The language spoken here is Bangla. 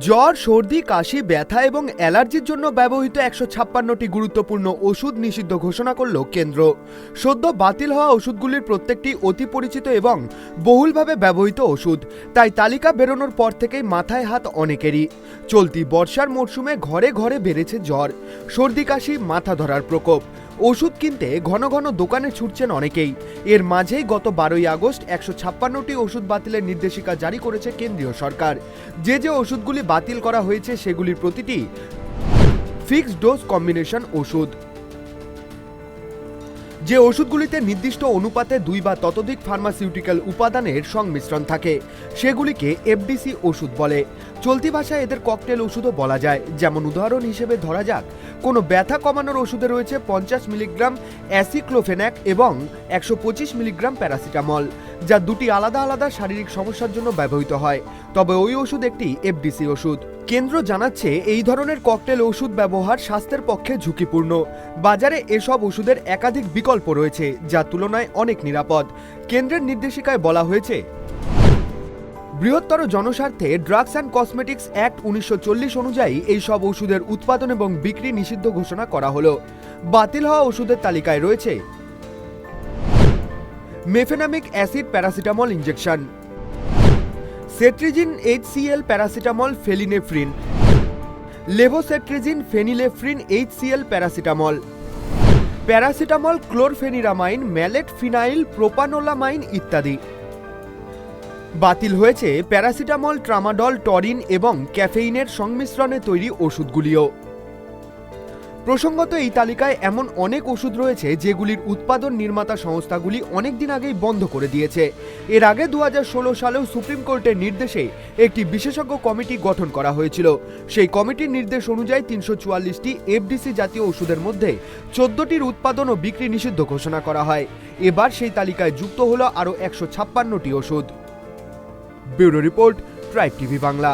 জ্বর, সর্দি, কাশি, ব্যথা এবং অ্যালার্জির জন্য ব্যবহৃত ১৫৬টি গুরুত্বপূর্ণ ওষুধ নিষিদ্ধ ঘোষণা করল কেন্দ্র। সদ্য বাতিল হওয়া ওষুধগুলির প্রত্যেকটি অতি পরিচিত এবং বহুলভাবে ব্যবহৃত ওষুধ, তাই তালিকা বেরোনোর পর থেকেই মাথায় হাত অনেকেরই। চলতি বর্ষার মরশুমে ঘরে ঘরে বেড়েছে জ্বর, সর্দি, কাশি, মাথা ধরার প্রকোপ। ওষুধ কিনতে ঘন ঘন দোকানে ছুটছেন অনেকেই। এর মাঝেই গত 12ই আগস্ট ১৫৬টি ওষুধ বাতিলের নির্দেশিকা জারি করেছে কেন্দ্রীয় সরকার। যে ওষুধগুলি বাতিল করা হয়েছে সেগুলির প্রতিটি ফিক্সড ডোজ কম্বিনেশন ওষুধ। যে ওষুধগুলিতে নির্দিষ্ট অনুপাতে 2 বা ততোধিক ফার্মাসিউটিক্যাল উপাদানের সংমিশ্রণ থাকে সেগুলিকে এফডিসি ওষুধ বলে। চলতি ভাষায় এদের ককটেল ওষুধও বলা যায়। যেমন উদাহরণ হিসেবে ধরা যাক, কোনো ব্যথা কমানোর ওষুধে রয়েছে 50 মিলিগ্রাম অ্যাসিক্লোফেনাক এবং 125 মিলিগ্রাম প্যারাসিটামল, যা দুটি আলাদা আলাদা শারীরিক সমস্যার জন্য ব্যবহৃত হয়। তবে ওই ওষুধ একটি এফডিসি ওষুধ। কেন্দ্র জানাচ্ছে এই ধরনের ককটেল ওষুধ ব্যবহার স্বাস্থ্যের পক্ষে ঝুঁকিপূর্ণ। বাজারে এসব ওষুধের একাধিক বিকল্প রয়েছে, যা তুলনায় অনেক নিরাপদ। কেন্দ্রের নির্দেশিকায় বলা হয়েছে, বৃহত্তর জনস্বার্থে ড্রাগস অ্যান্ড কসমেটিক্স অ্যাক্ট 1940 অনুযায়ী এই সব ওষুধের উৎপাদন এবং বিক্রি নিষিদ্ধ ঘোষণা করা হলো। বাতিল হওয়া ওষুধের তালিকায় রয়েছে mefenamic acid paracetamol injection, cetirizine HCl paracetamol phenylephrine, levocetirizine phenylephrine HCl paracetamol, paracetamol chlorpheniramine, maleate phenyl propanolamine ইত্যাদি। বাতিল হয়েছে প্যারাসিটামল, ট্রামাডল, টরিন এবং ক্যাফেইনের সংমিশ্রণে তৈরি ওষুধগুলিও। প্রসঙ্গত, এই তালিকায় এমন অনেক ওষুধ রয়েছে যেগুলির উৎপাদন নির্মাতা সংস্থাগুলি অনেকদিন আগেই বন্ধ করে দিয়েছে। এর আগে 2016 সালেও সুপ্রিম কোর্টের নির্দেশে একটি বিশেষজ্ঞ কমিটি গঠন করা হয়েছিল। সেই কমিটির নির্দেশ অনুযায়ী 344টি এফডিসি জাতীয় ওষুধের মধ্যে 14টির উৎপাদন ও বিক্রি নিষিদ্ধ ঘোষণা করা হয়। এবার সেই তালিকায় যুক্ত হলো আরও 156টি ওষুধ। Bureau report, tribe TV Bangla.